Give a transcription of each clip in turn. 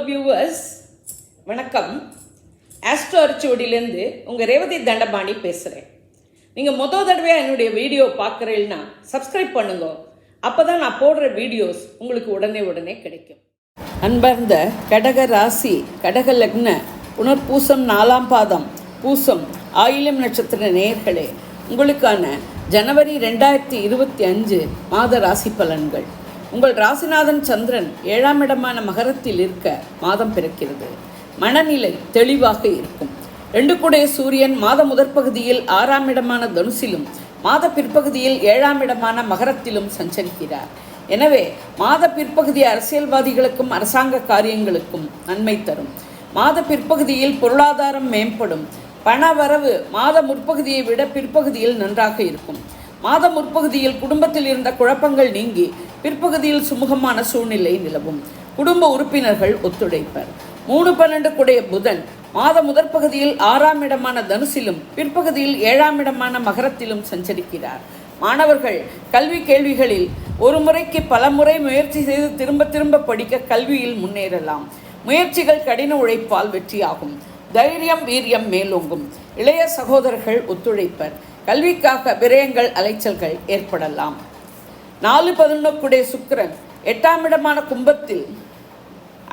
Viewers, வணக்கம். Astro அரிச்சுவடியிலேருந்து உங்கள் ரேவதி தண்டபாணி பேசுகிறேன். நீங்கள் தடவையாக என்னுடைய வீடியோ பார்க்குறீங்கன்னா சப்ஸ்கிரைப் பண்ணுங்க. அப்போ தான் நான் போடுற வீடியோஸ் உங்களுக்கு உடனே கிடைக்கும். அன்பார்ந்த கடக ராசி, கடக லக்ன, புனர்பூசம் 4ஆம் பாதம், பூசம், ஆயில்யம் நட்சத்திர நேயர்களே, உங்களுக்கான ஜனவரி 2025 மாத ராசி பலன்கள். உங்கள் ராசிநாதன் சந்திரன் 7ஆம் இடமான மகரத்தில் இருக்க மாதம் பிறக்கிறது. மனநிலை தெளிவாக இருக்கும். 2 கூடைய சூரியன் மாத முதற்பகுதியில் 6ஆம் இடமான தனுசிலும் மாத பிற்பகுதியில் 7ஆம் இடமான மகரத்திலும் சஞ்சரிக்கிறார். எனவே மாத பிற்பகுதி அரசியல்வாதிகளுக்கும் அரசாங்க காரியங்களுக்கும் நன்மை தரும். மாத பிற்பகுதியில் பொருளாதாரம் மேம்படும். பண வரவு மாத முற்பகுதியை விட பிற்பகுதியில் நன்றாக இருக்கும். மாத முற்பகுதியில் குடும்பத்தில் இருந்த குழப்பங்கள் நீங்கி பிற்பகுதியில் சுமூகமான சூழ்நிலை நிலவும். குடும்ப உறுப்பினர்கள் ஒத்துழைப்பர். 3-12 கூடைய புதன் மாத முதற்பகுதியில் 6ஆம் இடமான தனுசிலும் பிற்பகுதியில் 7ஆம் இடமான மகரத்திலும் சஞ்சரிக்கிறார். மாணவர்கள் கல்வி கேள்விகளில் ஒரு முறைக்கு பல முறை முயற்சி செய்து திரும்ப படிக்க கல்வியில் முன்னேறலாம். முயற்சிகள் கடின உழைப்பால் வெற்றியாகும். தைரியம் வீரியம் மேலோங்கும். இளைய சகோதரர்கள் ஒத்துழைப்பர். கல்விக்காக விரயங்கள் அலைச்சல்கள் ஏற்படலாம். 4-11 கூடைய சுக்கிரன் 8ஆம் இடமான கும்பத்தில்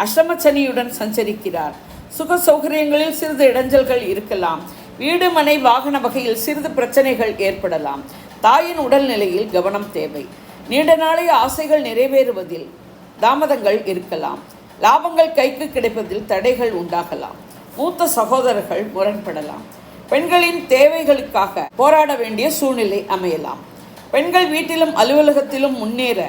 அஷ்டம சனியுடன் சஞ்சரிக்கிறார். சுக சௌகரியங்களில் சிறிது இடைஞ்சல்கள் இருக்கலாம். வீடு மனை வாகன வகையில் சிறிது பிரச்சனைகள் ஏற்படலாம். தாயின் உடல்நிலையில் கவனம் தேவை. நீண்ட நாளைய ஆசைகள் நிறைவேறுவதில் தாமதங்கள் இருக்கலாம். லாபங்கள் கைக்கு கிடைப்பதில் தடைகள் உண்டாகலாம். மூத்த சகோதரர்கள் முரண்படலாம். பெண்களின் தேவைகளுக்காக போராட வேண்டிய சூழ்நிலை அமையலாம். பெண்கள் வீட்டிலும் அலுவலகத்திலும் முன்னேற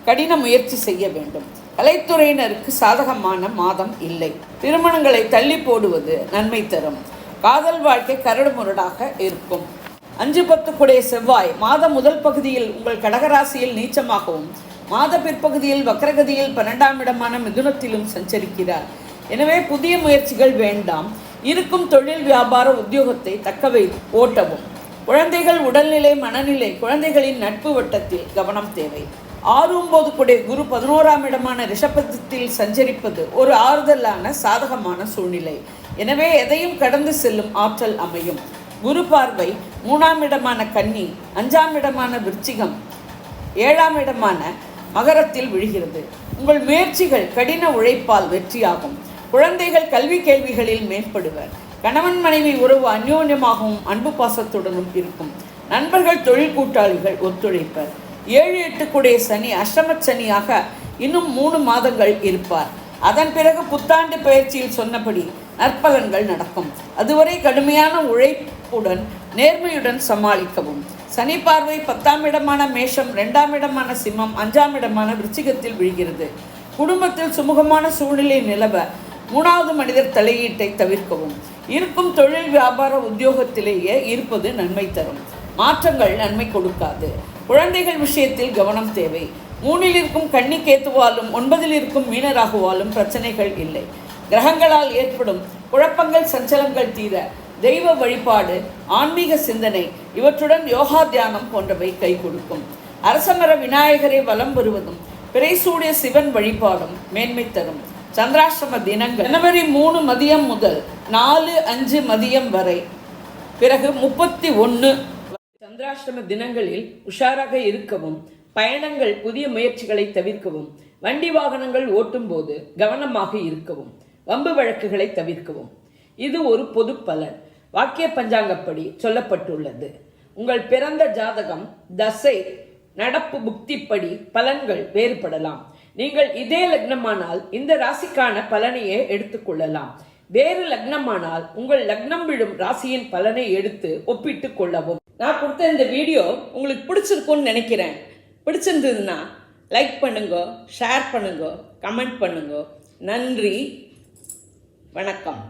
கடின முயற்சி செய்ய வேண்டும். கலைத்துறையினருக்கு சாதகமான மாதம் இல்லை. திருமணங்களை தள்ளி போடுவது நன்மை தரும். காதல் வாழ்க்கை கரடுமுரடாக இருக்கும். 5-10 கூடைய செவ்வாய் மாத முதல் பகுதியில் உங்கள் கடகராசியில் நீச்சமாகவும் மாத பிற்பகுதியில் வக்ரகதியில் 12ஆம் இடமான மிதுனத்திலும் சஞ்சரிக்கிறார். எனவே புதிய முயற்சிகள் வேண்டாம். இருக்கும் தொழில் வியாபார உத்தியோகத்தை தக்கவை ஓட்டவும். குழந்தைகள் உடல்நிலை மனநிலை குழந்தைகளின் நட்பு வட்டத்தில் கவனம் தேவை. 6-9 கூடைய குரு 11ஆம் இடமான ரிஷபத்தில் சஞ்சரிப்பது ஒரு ஆறுதலான சாதகமான சூழ்நிலை. எனவே எதையும் கடந்து செல்லும் ஆற்றல் அமையும். குரு பார்வை 3ஆம் இடமான கன்னி, 5ஆம் இடமான விருச்சிகம், 7ஆம் இடமான மகரத்தில் விழுகிறது. உங்கள் முயற்சிகள் கடின உழைப்பால் வெற்றியாகும். குழந்தைகள் கல்வி கேள்விகளில் மேம்படுவர். கணவன் மனைவி உறவு அந்யோன்யமாகவும் அன்பு பாசத்துடனும் இருக்கும். நண்பர்கள் தொழில் கூட்டாளிகள் ஒத்துழைப்பர். 7-8 கூடைய சனி அஷ்டம சனியாக இன்னும் 3 மாதங்கள் இருப்பார். அதன் பிறகு புத்தாண்டு பயிற்சியில் சொன்னபடி நற்பலன்கள் நடக்கும். அதுவரை கடுமையான உழைப்புடன் நேர்மையுடன் சமாளிக்கவும். சனி பார்வை 10ஆம் இடமான மேஷம், 2ஆம் இடமான சிம்மம், 5ஆம் இடமான விருச்சிகத்தில் விழுகிறது. குடும்பத்தில் சுமூகமான சூழ்நிலை நிலவ 3வது மனிதர் தலையீட்டை தவிர்க்கவும். இருக்கும் தொழில் வியாபார உத்தியோகத்திலேயே இருப்பது நன்மை தரும். மாற்றங்கள் நன்மை கொடுக்காது. குழந்தைகள் விஷயத்தில் கவனம் தேவை. 3இல் இருக்கும் கன்னி கேத்துவாலும் 9இல் இருக்கும் மீனராகுவாலும் பிரச்சனைகள் இல்லை. கிரகங்களால் ஏற்படும் குழப்பங்கள் சஞ்சலங்கள் தீர தெய்வ வழிபாடு, ஆன்மீக சிந்தனை இவற்றுடன் யோகா தியானம் போன்றவை கை கொடுக்கும். அரசமர விநாயகரை வலம் வருவதும் பிறைசூடிய சிவன் வழிபாடும் மேன்மை தரும். சந்திராஷ்டம தினங்கள் ஜனவரி 3 மதியம் முதல் 4-5 மதியம் வரை, பிறகு 31 சந்திராஷ்டம தினங்களில் உஷாராக இருக்கவும். பயணங்கள் புதிய முயற்சிகளை தவிர்க்கவும். வண்டி வாகனங்கள் ஓட்டும் போது கவனமாக இருக்கவும். வம்பு வழக்குகளை தவிர்க்கவும். இது ஒரு பொது பலன். வாக்கிய பஞ்சாங்கப்படி சொல்லப்பட்டுள்ளது. உங்கள் பிறந்த ஜாதகம், தசை, நடப்பு புக்திப்படி பலன்கள் வேறுபடலாம். நீங்கள் இதே லக்னமானால் இந்த ராசிக்கான பலனையே எடுத்துக்கொள்ளலாம். வேறு லக்னமானால் உங்கள் லக்னம் விழும் ராசியின் பலனை எடுத்து ஒப்பிட்டு கொள்ளவும். நான் கொடுத்த இந்த வீடியோ உங்களுக்கு பிடிச்சிருக்கும்னு நினைக்கிறேன். பிடிச்சிருந்ததுன்னா லைக் பண்ணுங்க, ஷேர் பண்ணுங்க, கமெண்ட் பண்ணுங்க. நன்றி, வணக்கம்.